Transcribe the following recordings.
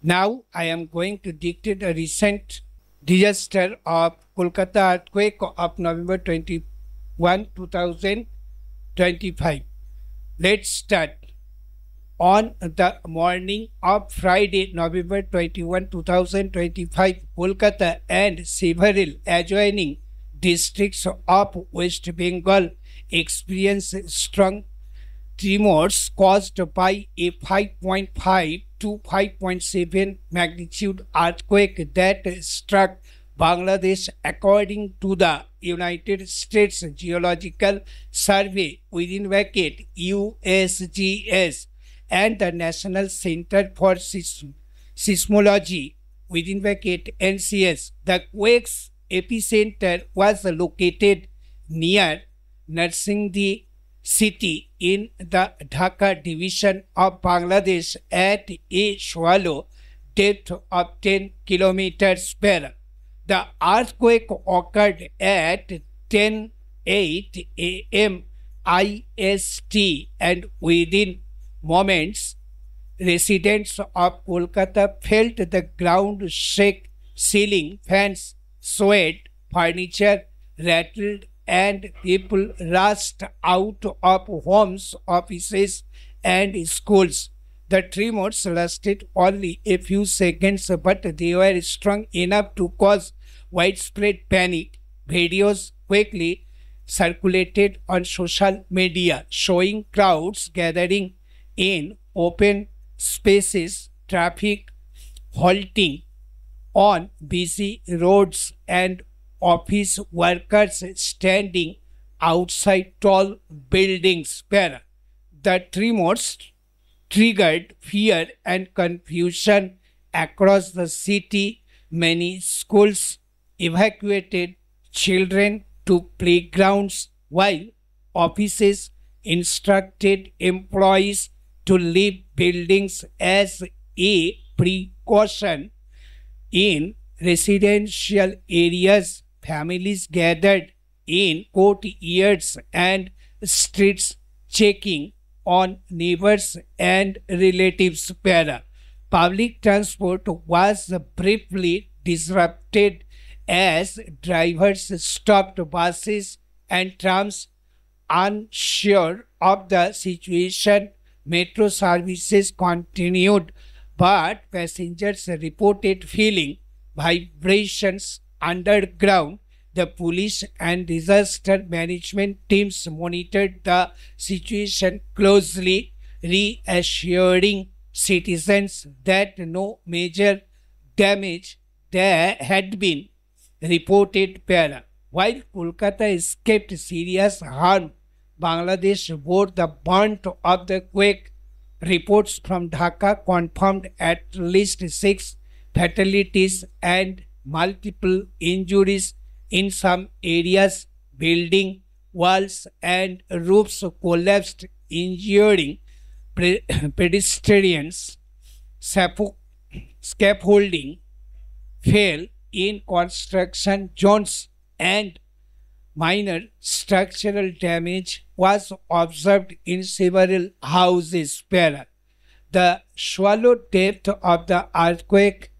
Now I am going to dictate a recent disaster of Kolkata earthquake of November 21, 2025. Let's start. On the morning of Friday, November 21, 2025, Kolkata and several adjoining districts of West Bengal experienced strong tremors caused by a 5.5 to 5.7 magnitude earthquake that struck Bangladesh, according to the United States Geological Survey (USGS) and the National Center for Seismology (NCS). The quake's epicenter was located near Narsingdi city in the Dhaka division of Bangladesh at a shallow depth of 10 kilometers per. The earthquake occurred at 10:08 a.m. IST, and within moments, residents of Kolkata felt the ground shake, ceiling fans swayed, furniture rattled, and people rushed out of homes, offices, and schools. The tremors lasted only a few seconds, but they were strong enough to cause widespread panic. Videos quickly circulated on social media, showing crowds gathering in open spaces, traffic halting on busy roads, and office workers standing outside tall buildings. The tremors triggered fear and confusion across the city. Many schools evacuated children to playgrounds, while offices instructed employees to leave buildings as a precaution. In residential areas, families gathered in courtyards and streets, checking on neighbors and relatives. Public transport was briefly disrupted as drivers stopped buses and trams. Unsure of the situation, metro services continued, but passengers reported feeling vibrations underground. The police and disaster management teams monitored the situation closely, reassuring citizens that no major damage there had been reported. While Kolkata escaped serious harm, Bangladesh bore the brunt of the quake. Reports from Dhaka confirmed at least 6 fatalities and multiple injuries. In some areas, building walls and roofs collapsed, injuring pedestrians. Scaffolding fell in construction zones, and minor structural damage was observed in several houses. The shallow depth of the earthquake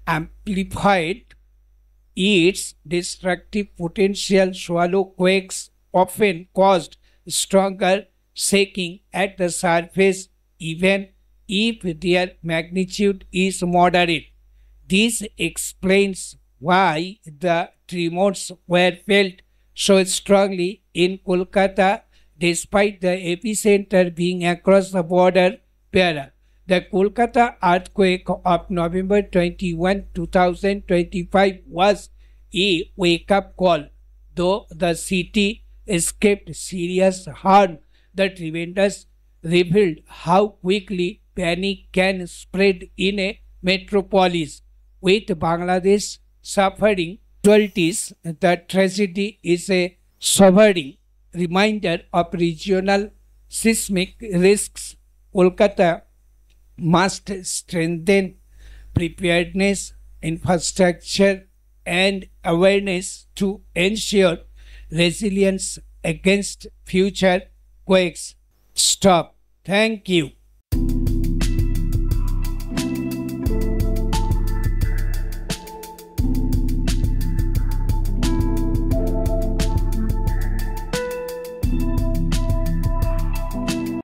amplified its destructive potential. Shallow quakes often caused stronger shaking at the surface, even if their magnitude is moderate. This explains why the tremors were felt so strongly in Kolkata, despite the epicenter being across the border. The Kolkata earthquake of November 21, 2025 was a wake-up call. Though the city escaped serious harm, the tremendous revealed how quickly panic can spread in a metropolis. With Bangladesh suffering casualties, the tragedy is a sobering reminder of regional seismic risks. Kolkata must strengthen preparedness, infrastructure, and awareness to ensure resilience against future quakes. Stop. Thank you.